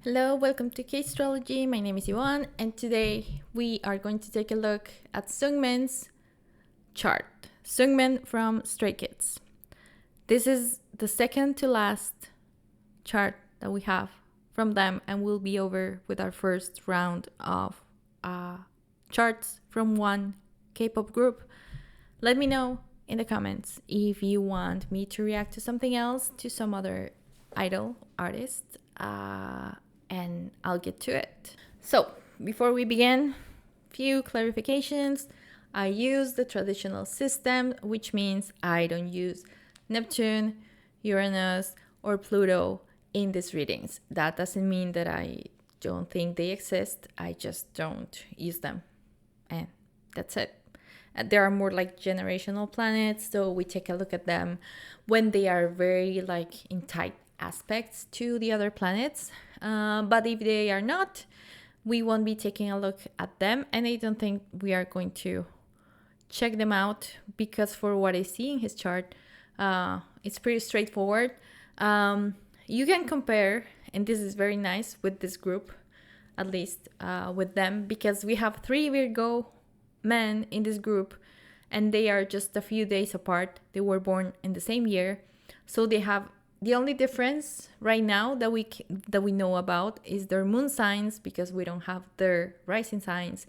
Hello, welcome to K-Strology. My name is Yvonne, and today we are going to take a look at Seungmin's chart. Seungmin from Stray Kids. This is the second to last chart that we have from them, and we'll be over with our first round of charts from one K-pop group. Let me know in the comments if you want me to react to something else, to some other idol artist. And I'll get to it. So, before we begin, few clarifications. I use the traditional system, which means I don't use Neptune, Uranus, or Pluto in these readings. That doesn't mean that I don't think they exist, I just don't use them. And that's it. There are more like generational planets, so we take a look at them when they are very like in tight aspects to the other planets. But if they are not, we won't be taking a look at them, and I don't think we are going to check them out because for what I see in his chart, it's pretty straightforward. You can compare, and this is very nice with this group, at least with them, because we have 3 Virgo men in this group, and they are just a few days apart. They were born in the same year, so they have the only difference right now that we know about is their moon signs, because we don't have their rising signs.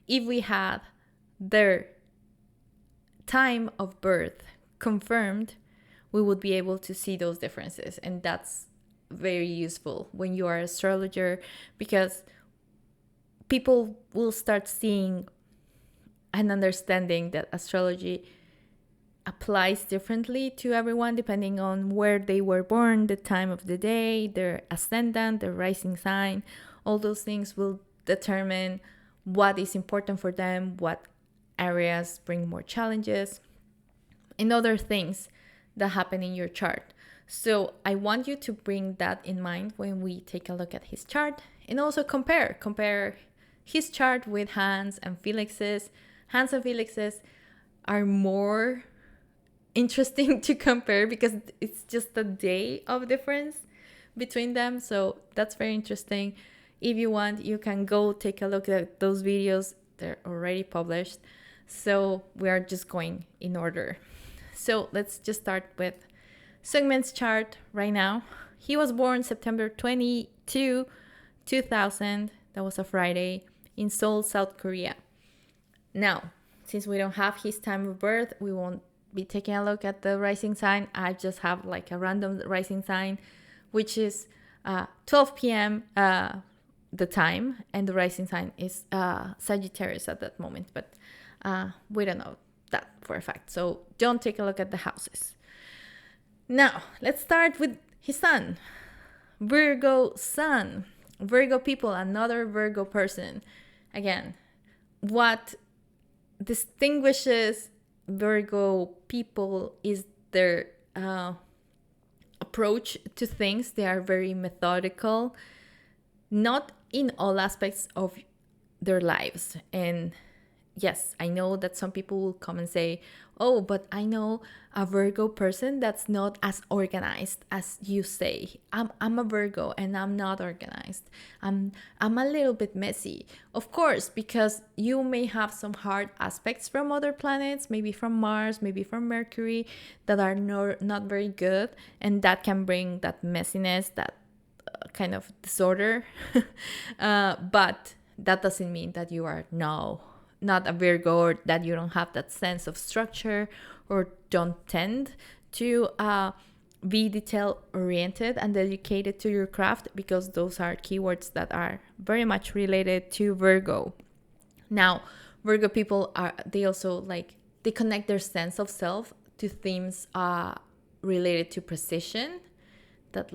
If we had their time of birth confirmed, we would be able to see those differences, and that's very useful when you are an astrologer, because people will start seeing and understanding that astrology applies differently to everyone depending on where they were born, the time of the day, their ascendant, their rising sign. All those things will determine what is important for them, what areas bring more challenges, and other things that happen in your chart. So I want you to bring that in mind when we take a look at his chart, and also compare his chart with Hans and Felix's. Hans and Felix's are more interesting to compare because it's just a day of difference between them, so that's very interesting. If you want, you can go take a look at those videos. They're already published, so we are just going in order. So let's just start with Seungmin's chart right now. He was born September 22, 2000. That was a Friday in Seoul, South Korea. Now, since we don't have his time of birth, we won't be taking a look at the rising sign. I just have like a random rising sign, which is 12 p.m. The time, and the rising sign is Sagittarius at that moment, but we don't know that for a fact, so don't take a look at the houses. Now let's start with his sun. Virgo sun. Virgo people, another Virgo person. Again, what distinguishes Virgo people is their approach to things. They are very methodical, not in all aspects of their lives. And yes, I know that some people will come and say, oh, but I know a Virgo person that's not as organized as you say. I'm a Virgo and I'm not organized. I'm a little bit messy. Of course, because you may have some hard aspects from other planets, maybe from Mars, maybe from Mercury, that are not very good, and that can bring that messiness, that kind of disorder. But that doesn't mean that you are not a Virgo, or that you don't have that sense of structure, or don't tend to be detail oriented and dedicated to your craft, because those are keywords that are very much related to Virgo. Now, Virgo people they also they connect their sense of self to themes related to precision, that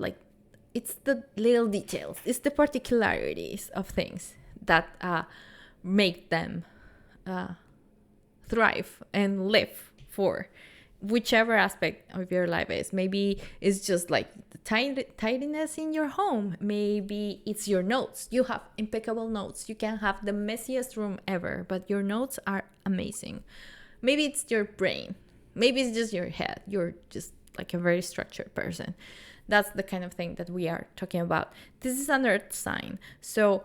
it's the little details, it's the particularities of things that make them thrive and live for whichever aspect of your life is. Maybe it's just like the tidiness in your home. Maybe it's your notes. You have impeccable notes. You can have the messiest room ever, but your notes are amazing. Maybe it's your brain. Maybe it's just your head. You're just like a very structured person. That's the kind of thing that we are talking about. This is an earth sign. So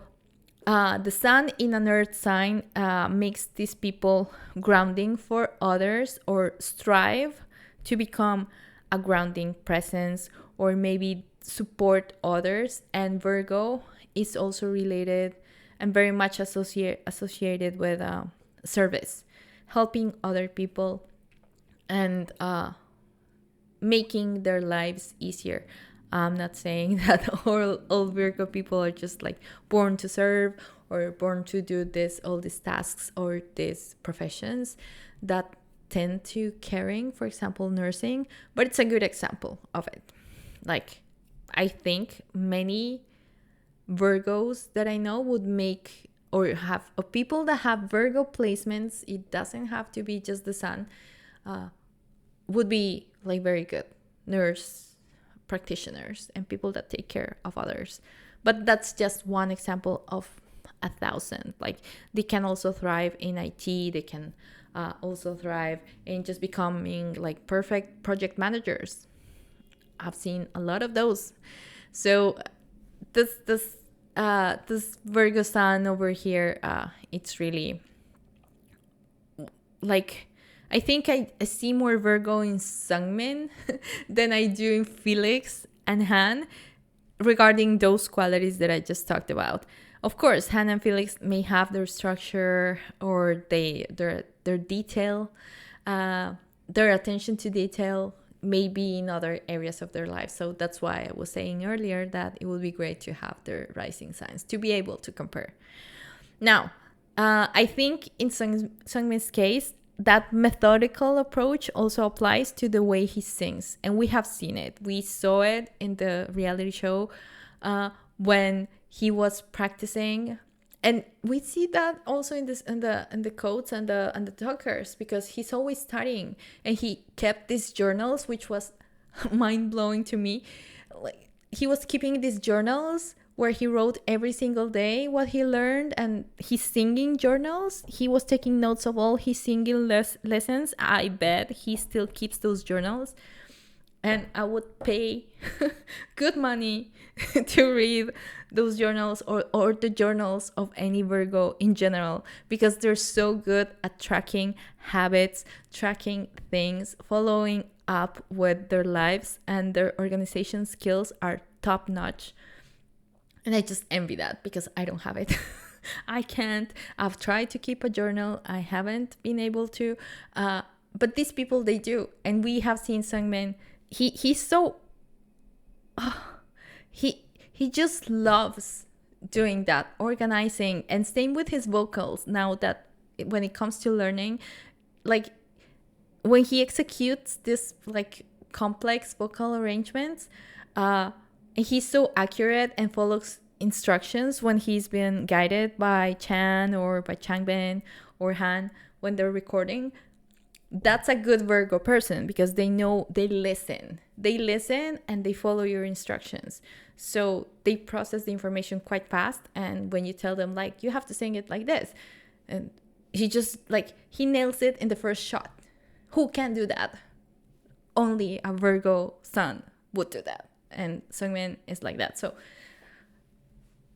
the sun in an earth sign makes these people grounding for others, or strive to become a grounding presence, or maybe support others. And Virgo is also related and very much associated with service, helping other people, and making their lives easier. I'm not saying that all Virgo people are just like born to serve, or born to do all these tasks or these professions that tend to caring, for example, nursing, but it's a good example of it. Like, I think many Virgos that I know would make, or have, of people that have Virgo placements, it doesn't have to be just the sun, would be like very good nurse practitioners and people that take care of others. But that's just one example of 1,000. Like, they can also thrive in IT. They can also thrive in just becoming like perfect project managers. I've seen a lot of those. So this Virgo sun over here, it's really like, I think I see more Virgo in Seungmin than I do in Felix and Han, regarding those qualities that I just talked about. Of course, Han and Felix may have their structure, or their detail, their attention to detail may be in other areas of their life. So that's why I was saying earlier that it would be great to have their rising signs to be able to compare. Now, I think in Seungmin's case, that methodical approach also applies to the way he sings, and we have seen it. We saw it in the reality show when he was practicing, and we see that also in the quotes and the talkers, because he's always studying, and he kept these journals, which was mind blowing to me. Like, he was keeping these journals where he wrote every single day what he learned, and his singing journals, he was taking notes of all his singing lessons. I bet he still keeps those journals, and I would pay good money to read those journals, or the journals of any Virgo in general, because they're so good at tracking habits, tracking things, following up with their lives, and their organization skills are top notch. And I just envy that, because I don't have it. I can't. I've tried to keep a journal. I haven't been able to. But these people, they do. And we have seen Seungmin. He's so... he just loves doing that, organizing. And same with his vocals. Now that when it comes to learning, like, when he executes this like complex vocal arrangements, he's so accurate and follows instructions when he's been guided by Chan or by Changbin or Han when they're recording. That's a good Virgo person, because they know, they listen and they follow your instructions. So they process the information quite fast. And when you tell them, like, you have to sing it like this, and he just like, he nails it in the first shot. Who can do that? Only a Virgo sun would do that. And Seungmin is like that. So,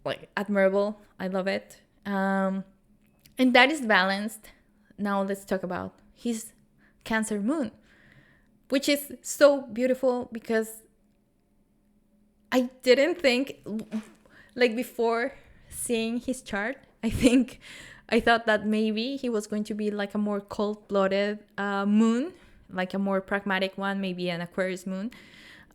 like, admirable. I love it. And that is balanced. Now let's talk about his Cancer moon, which is so beautiful, because I didn't think, like, before seeing his chart, I thought that maybe he was going to be like a more cold-blooded moon, like a more pragmatic one, maybe an Aquarius moon.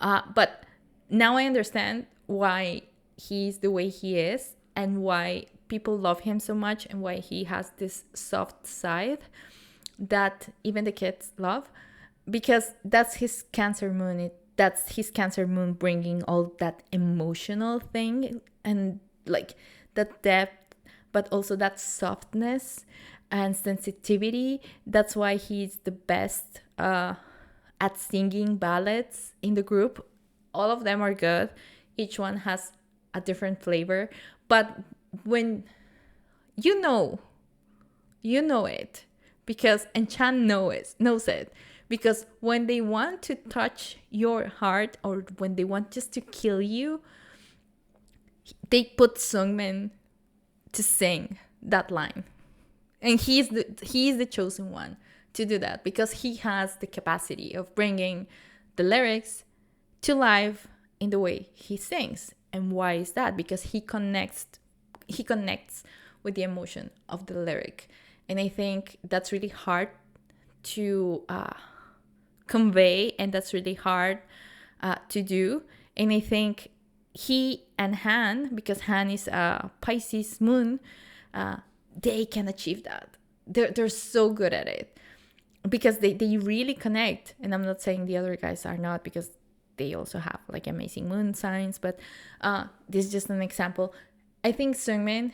But now I understand why he's the way he is, and why people love him so much, and why he has this soft side that even the kids love, because that's his Cancer moon. That's his Cancer moon bringing all that emotional thing, and like that depth, but also that softness and sensitivity. That's why he's the best at singing ballads in the group. All of them are good. Each one has a different flavor. But when you know it, because, and Chan knows it, because when they want to touch your heart or when they want just to kill you, they put Seungmin to sing that line. And he is the chosen one to do that because he has the capacity of bringing the lyrics to life in the way he sings. And why is that? Because he connects with the emotion of the lyric. And I think that's really hard to convey, and that's really hard to do. And I think he and Han, because Han is a Pisces moon, they can achieve that. They're so good at it because they really connect. And I'm not saying the other guys are not, because they also have like amazing moon signs, but this is just an example. I think Seungmin,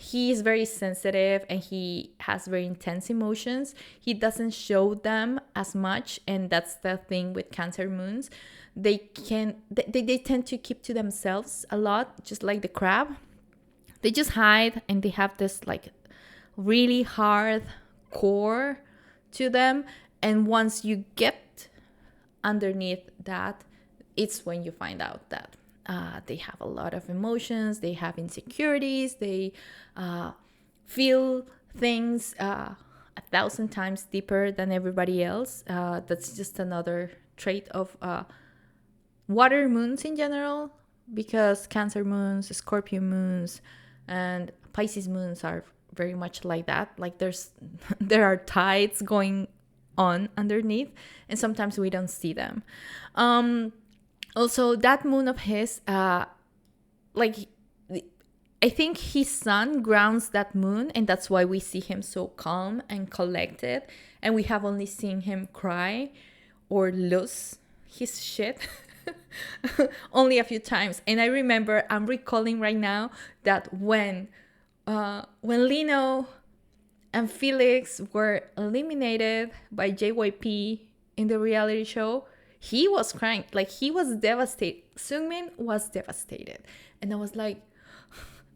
he is very sensitive and he has very intense emotions. He doesn't show them as much, and that's the thing with Cancer moons. They tend to keep to themselves a lot, just like the crab. They just hide, and they have this like really hard core to them. And once you get underneath that, it's when you find out that they have a lot of emotions, they have insecurities, they feel things 1,000 times deeper than everybody else. That's just another trait of water moons in general, because Cancer moons, Scorpio moons, and Pisces moons are very much like that. Like there are tides going on underneath, and sometimes we don't see them. Also, that moon of his, like, I think his sun grounds that moon, and that's why we see him so calm and collected, and we have only seen him cry or lose his shit only a few times. And I remember, I'm recalling right now that when Lino and Felix were eliminated by JYP in the reality show, he was crying. Like, he was devastated. Seungmin was devastated. And I was like,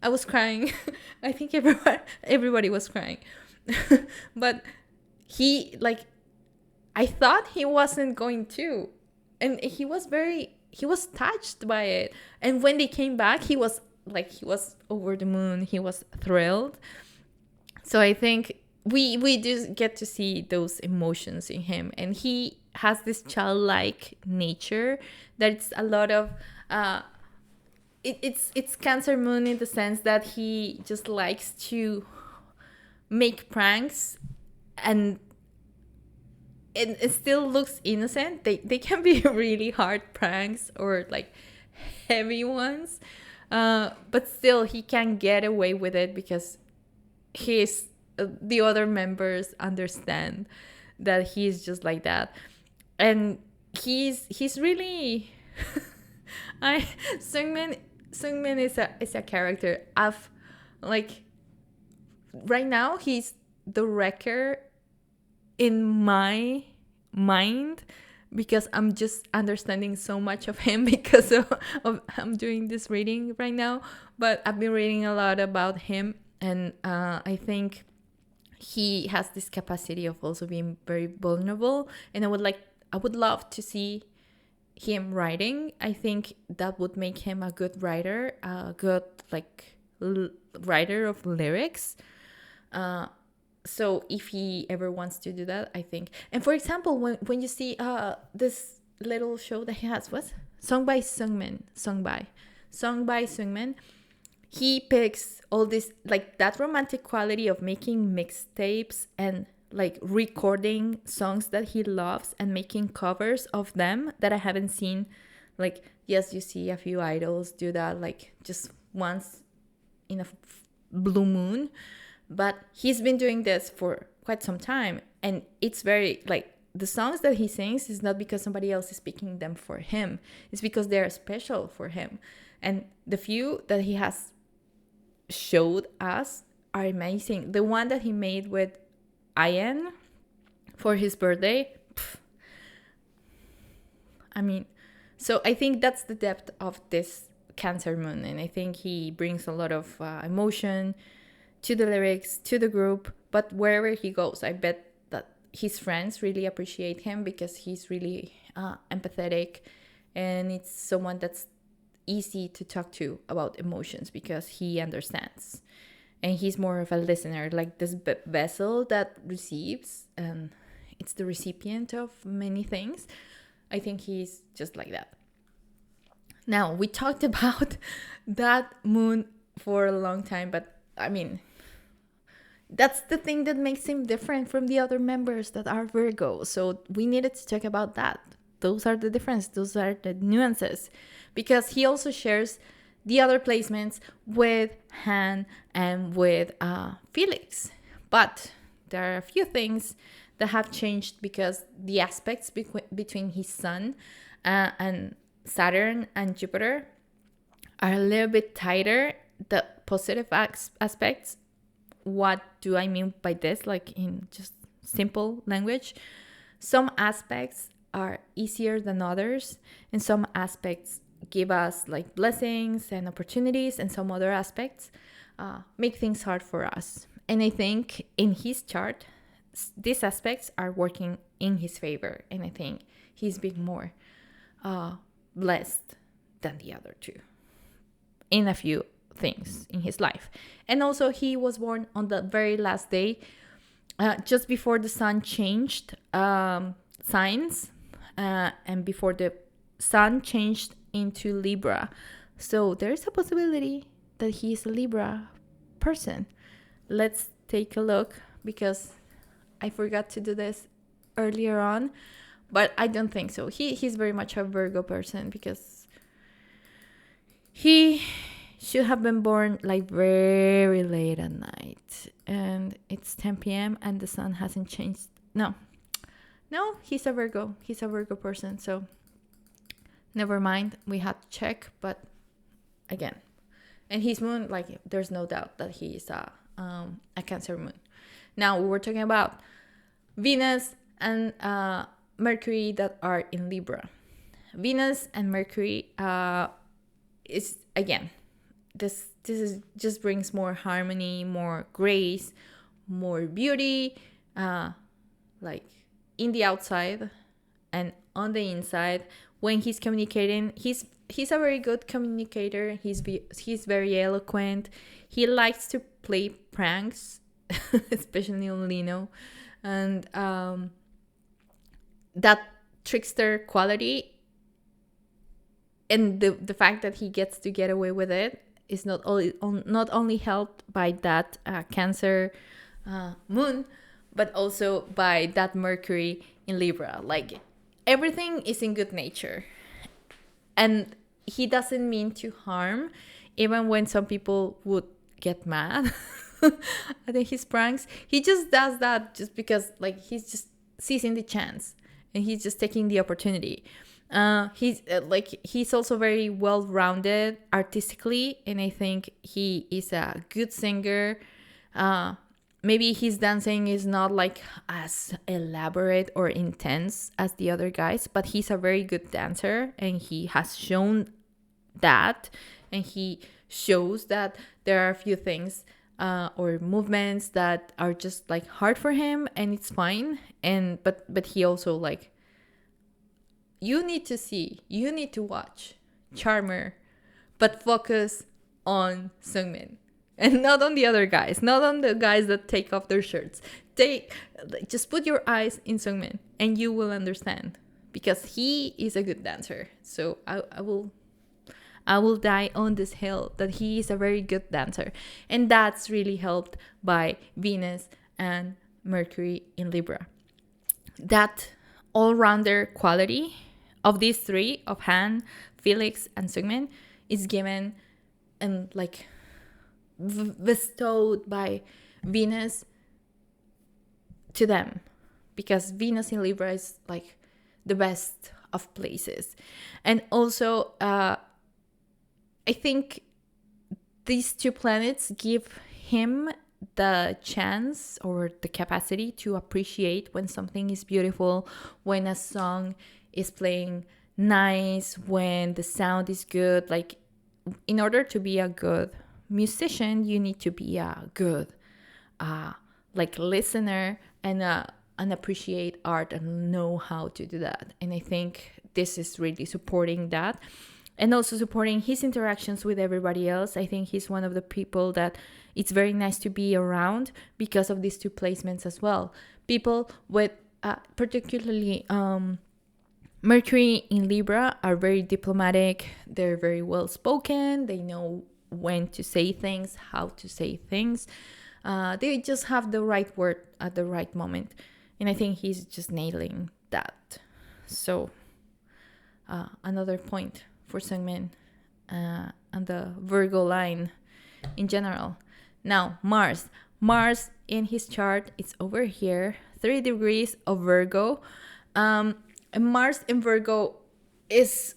I was crying. I think everybody was crying. But he, like, I thought he wasn't going to. And he was touched by it. And when they came back, he was over the moon. He was thrilled. So I think we do get to see those emotions in him. And he has this childlike nature that it's a lot of it's Cancer moon in the sense that he just likes to make pranks, and it still looks innocent. They can be really hard pranks or like heavy ones, but still he can get away with it because the other members understand that he's just like that. And he's really Seungmin is a character. I've like right now he's the wrecker in my mind, because I'm just understanding so much of him because of I'm doing this reading right now. But I've been reading a lot about him, and I think he has this capacity of also being very vulnerable, and I would love to see him writing. I think that would make him a good writer, a good writer of lyrics. So if he ever wants to do that, I think. And for example, when you see this little show that he has, what? Song by Seungmin, he picks all this, like, that romantic quality of making mixtapes and like recording songs that he loves and making covers of them that I haven't seen. Like, yes, you see a few idols do that, like just once in a blue moon, but he's been doing this for quite some time. And it's very, like, the songs that he sings is not because somebody else is picking them for him. It's because they're special for him. And the few that he has showed us are amazing. The one that he made with Ian for his birthday, I mean, so I think that's the depth of this Cancer moon. And I think he brings a lot of emotion to the lyrics, to the group. But wherever he goes, I bet that his friends really appreciate him because he's really empathetic, and it's someone that's easy to talk to about emotions because he understands, and he's more of a listener, like this vessel that receives, and it's the recipient of many things. I think he's just like that. Now, we talked about that moon for a long time, but I mean, that's the thing that makes him different from the other members that are Virgo. So we needed to talk about that. Those are the difference. Those are the nuances. Because he also shares the other placements with Han and with Felix. But there are a few things that have changed because the aspects between his Sun and Saturn and Jupiter are a little bit tighter. The positive aspects. What do I mean by this? Like in just simple language, some aspects are easier than others, and some aspects give us like blessings and opportunities, and some other aspects make things hard for us. And I think in his chart, these aspects are working in his favor, and I think he's being more blessed than the other two in a few things in his life. And also, he was born on the very last day, just before the sun changed signs, and before the sun changed into Libra. So there's a possibility that he's a Libra person. Let's take a look, because I forgot to do this earlier on, but I don't think so. He's very much a Virgo person, because he should have been born like very late at night, and it's 10 p.m. and the sun hasn't changed. No, he's a Virgo. He's a Virgo person. So never mind. We have to check, but again, and his moon, like there's no doubt that he is a Cancer moon. Now we were talking about Venus and Mercury that are in Libra. Venus and Mercury is, again, this is just brings more harmony, more grace, more beauty, like in the outside and on the inside. When he's communicating, he's a very good communicator. He's very eloquent. He likes to play pranks, especially on Lino, and that trickster quality, and the fact that he gets to get away with it is not only helped by that Cancer moon, but also by that Mercury in Libra. Like everything is in good nature, and he doesn't mean to harm, even when some people would get mad at his pranks. He just does that just because, like, he's just seizing the chance, and he's just taking the opportunity. He's also very well-rounded artistically, and I think he is a good singer. Maybe his dancing is not like as elaborate or intense as the other guys, but he's a very good dancer, and he has shown that, and he shows that there are a few things or movements that are just like hard for him, and it's fine. And but he also, like, you need to watch Charmer, but focus on Seungmin and not on the other guys, not on the guys that take off their shirts. Just put your eyes in Seungmin and you will understand, because he is a good dancer. So I will die on this hill that he is a very good dancer, and that's really helped by Venus and Mercury in Libra. That all-rounder quality of these three, of Han, Felix, and Seungmin, is given and like bestowed by Venus to them, because Venus in Libra is like the best of places. And also I think these two planets give him the chance or the capacity to appreciate when something is beautiful, when a song is playing nice, when the sound is good. Like, in order to be a good musician, you need to be a good like listener and a and appreciate art and know how to do that. And I think this is really supporting that, and also supporting his interactions with everybody else. I think he's one of the people that it's very nice to be around because of these two placements as well. People with particularly Mercury in Libra are very diplomatic. They're very well spoken. They know when to say things, how to say things. They just have the right word at the right moment. And I think he's just nailing that. So another point for Seungmin and the Virgo line in general. Now, Mars. Mars in his chart, it's over here, 3 degrees of Virgo. And Mars in Virgo is...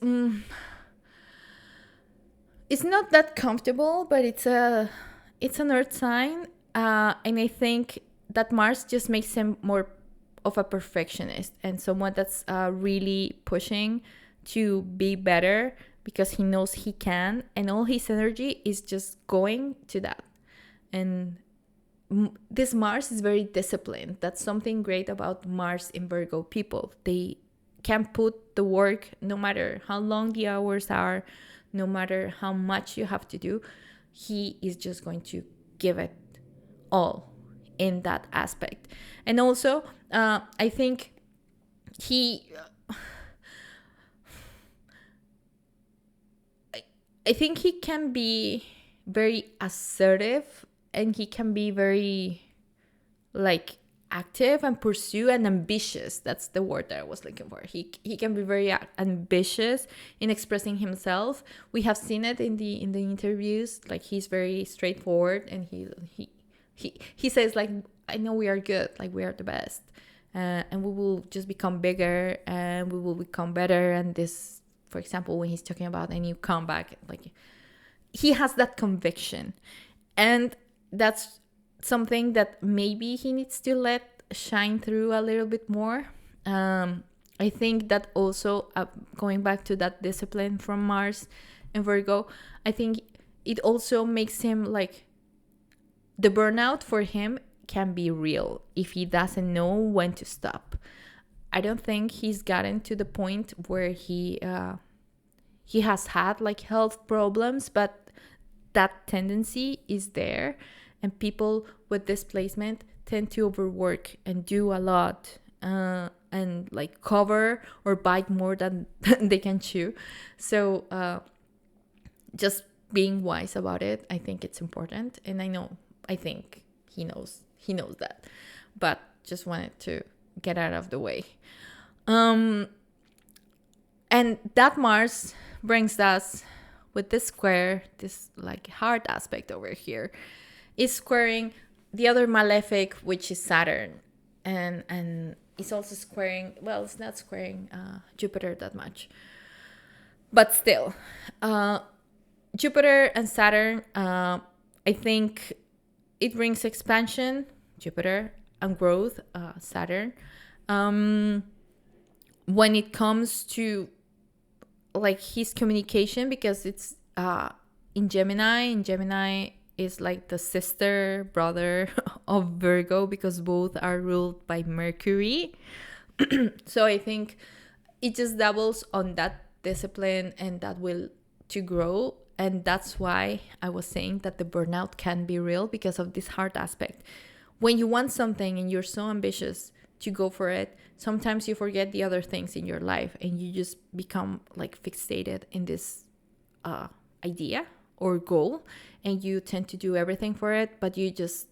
it's not that comfortable, but it's an earth sign. And I think that Mars just makes him more of a perfectionist and someone that's really pushing to be better because he knows he can, and all his energy is just going to that. And this Mars is very disciplined. That's something great about Mars in Virgo people. They can put the work no matter how long the hours are, no matter how much you have to do. He is just going to give it all in that aspect. And also, I think I think he can be very assertive, and he can be very like active and pursue and ambitious. That's the word that I was looking for. He can be very ambitious in expressing himself. We have seen it in the interviews. Like, he's very straightforward, and he says, like, I know we are good, like we are the best, and we will just become bigger, and we will become better. And this, for example, when he's talking about a new comeback, like, he has that conviction, and that's something that maybe he needs to let shine through a little bit more. I think that also, going back to that discipline from Mars and Virgo, I think it also makes him like, the burnout for him can be real if he doesn't know when to stop. I don't think he's gotten to the point where he has had like health problems, but that tendency is there. And people with this placement tend to overwork and do a lot, and like cover or bite more than they can chew. So just being wise about it, I think it's important. And I think he knows that, but just wanted to get out of the way. And that Mars brings us with this square, this like hard aspect over here, is squaring the other malefic, which is Saturn, and it's also squaring, well, it's not squaring Jupiter that much, but still, Jupiter and Saturn, I think it brings expansion, Jupiter, and growth, Saturn. When it comes to like his communication, because it's in Gemini is like the sister brother of Virgo, because both are ruled by Mercury. So I think it just doubles on that discipline and that will to grow. And that's why I was saying that the burnout can be real, because of this hard aspect. When you want something and you're so ambitious to go for it, sometimes you forget the other things in your life, and you just become like fixated in this idea or goal, and you tend to do everything for it, but you just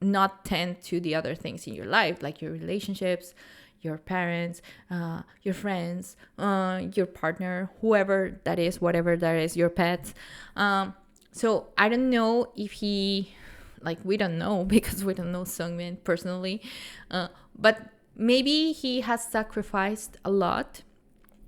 not tend to the other things in your life, like your relationships, your parents, your friends, your partner, whoever that is, whatever that is, your pets. So I don't know if he, like, we don't know because we don't know Seungmin personally, but maybe he has sacrificed a lot,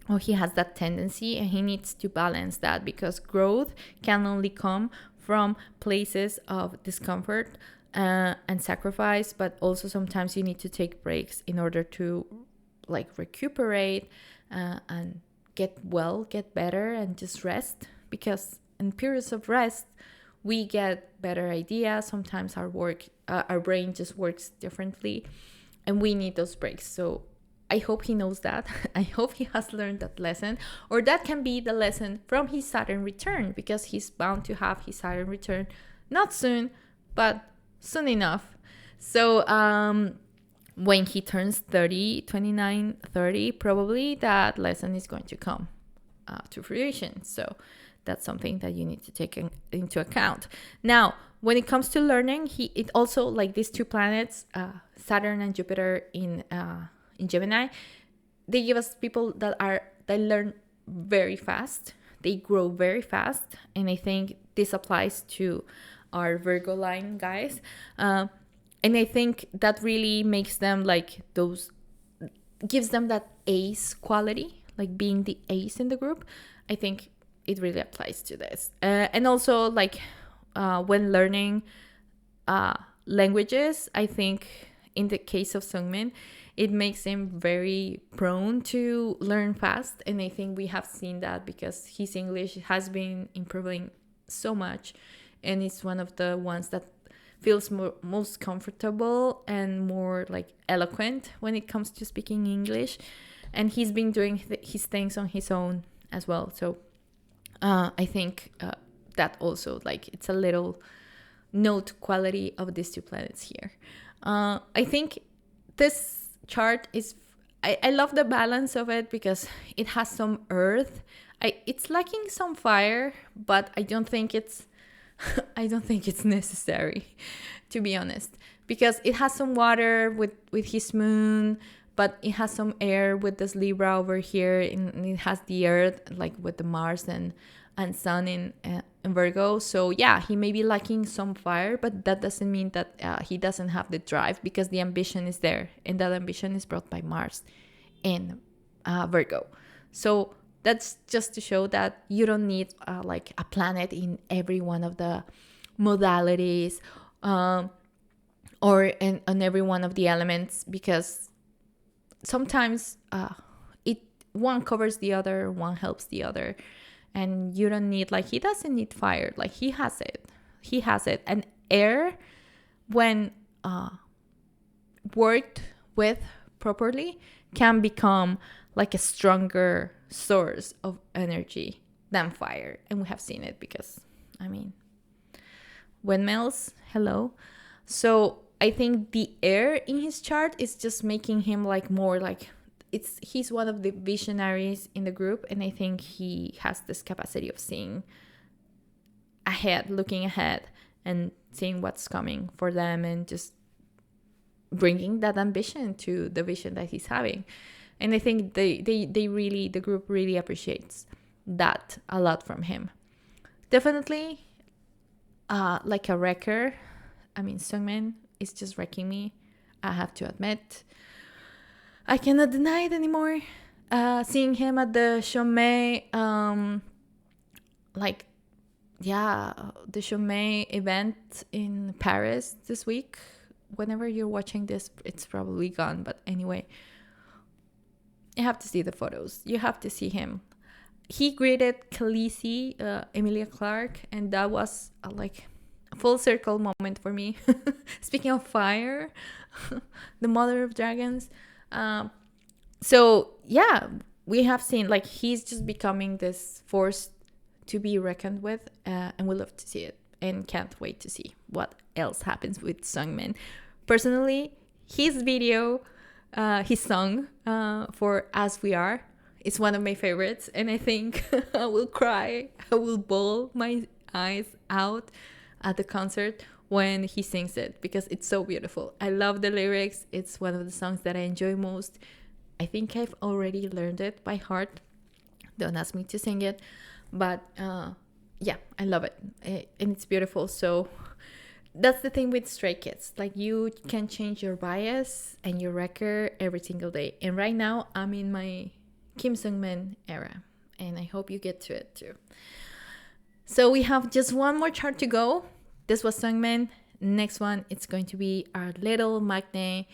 or he has that tendency, and he needs to balance that, because growth can only come from places of discomfort and sacrifice, but also sometimes you need to take breaks in order to like recuperate and get better, and just rest, because in periods of rest we get better ideas. Sometimes our brain just works differently, and we need those breaks. So I hope he knows that. I hope he has learned that lesson, or that can be the lesson from his Saturn return, because he's bound to have his Saturn return, not soon, but soon enough. So when he turns 30, 29, 30, probably that lesson is going to come to fruition. So that's something that you need to take into account. Now, when it comes to learning, it also, like these two planets, Saturn and Jupiter in Gemini, they give us people that learn very fast. They grow very fast, and I think this applies to our Virgo line guys. And I think that really makes them like those, gives them that ace quality, like being the ace in the group. I think it really applies to this. And also, like when learning languages, I think in the case of Seungmin, it makes him very prone to learn fast. And I think we have seen that because his English has been improving so much. And it's one of the ones that feels most comfortable and more like eloquent when it comes to speaking English. And he's been doing his things on his own as well. So I think that also, like, it's a little note quality of these two planets here. I think this chart is, I love the balance of it because it has some earth. It's lacking some fire, but I don't think it's necessary, to be honest, because it has some water with his moon, but it has some air with this Libra over here, and it has the earth, like with the Mars and Sun in Virgo. So yeah, he may be lacking some fire, but that doesn't mean that he doesn't have the drive, because the ambition is there, and that ambition is brought by Mars in Virgo. So that's just to show that you don't need like a planet in every one of the modalities or in every one of the elements, because sometimes one covers the other, one helps the other, and you don't need, like, he doesn't need fire, like he has it. And air, when worked with properly, can become like a stronger source of energy than fire. And we have seen it because, I mean, windmills, hello. So I think the air in his chart is just making him like more like, he's one of the visionaries in the group, and I think he has this capacity of seeing ahead, looking ahead and seeing what's coming for them, and just bringing that ambition to the vision that he's having. And I think the group really appreciates that a lot from him. Definitely like a wrecker. I mean, Seungmin is just wrecking me, I have to admit. I cannot deny it anymore. Seeing him at the Chaumet, the Chaumet event in Paris this week. Whenever you're watching this, it's probably gone. But anyway, you have to see the photos. You have to see him. He greeted Khaleesi, Emilia Clarke, and that was like a full circle moment for me. Speaking of fire, the mother of dragons. So yeah, we have seen, like, he's just becoming this force to be reckoned with, and we love to see it, and can't wait to see what else happens with Seungmin. Personally, his video, his song for As We Are, is one of my favorites, and I think I will cry, I will bawl my eyes out at the concert when he sings it, because it's so beautiful. I love the lyrics. It's one of the songs that I enjoy most. I think I've already learned it by heart. Don't ask me to sing it, but yeah, I love it, and it's beautiful. So that's the thing with Stray Kids. Like, you can change your bias and your wrecker every single day. And right now, I'm in my Kim Seungmin era, and I hope you get to it too. So we have just one more chart to go. This was Seungmin. Next one, it's going to be our little Magne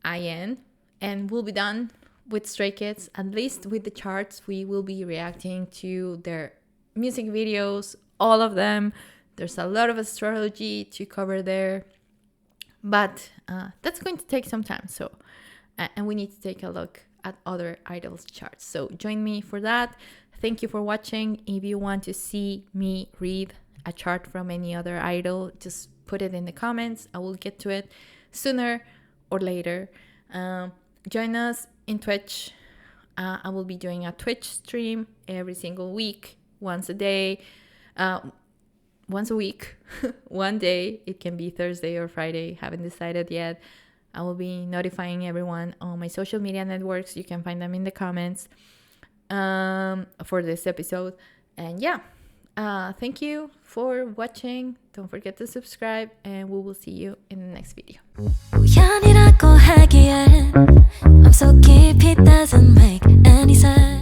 IN, and we'll be done with Stray Kids. At least with the charts, we will be reacting to their music videos, all of them. There's a lot of astrology to cover there. But that's going to take some time. So, and we need to take a look at other idols' charts. So join me for that. Thank you for watching. If you want to see me read a chart from any other idol, just put it in the comments. I will get to it sooner or later. Join us in Twitch. I will be doing a Twitch stream every single week, once a day, once a week, one day. It can be Thursday or Friday, haven't decided yet. I will be notifying everyone on my social media networks. You can find them in the comments for this episode. And yeah, thank you for watching. Don't forget to subscribe, and we will see you in the next video. 우연이라고 하기엔 I'm so 깊이 doesn't make any sense.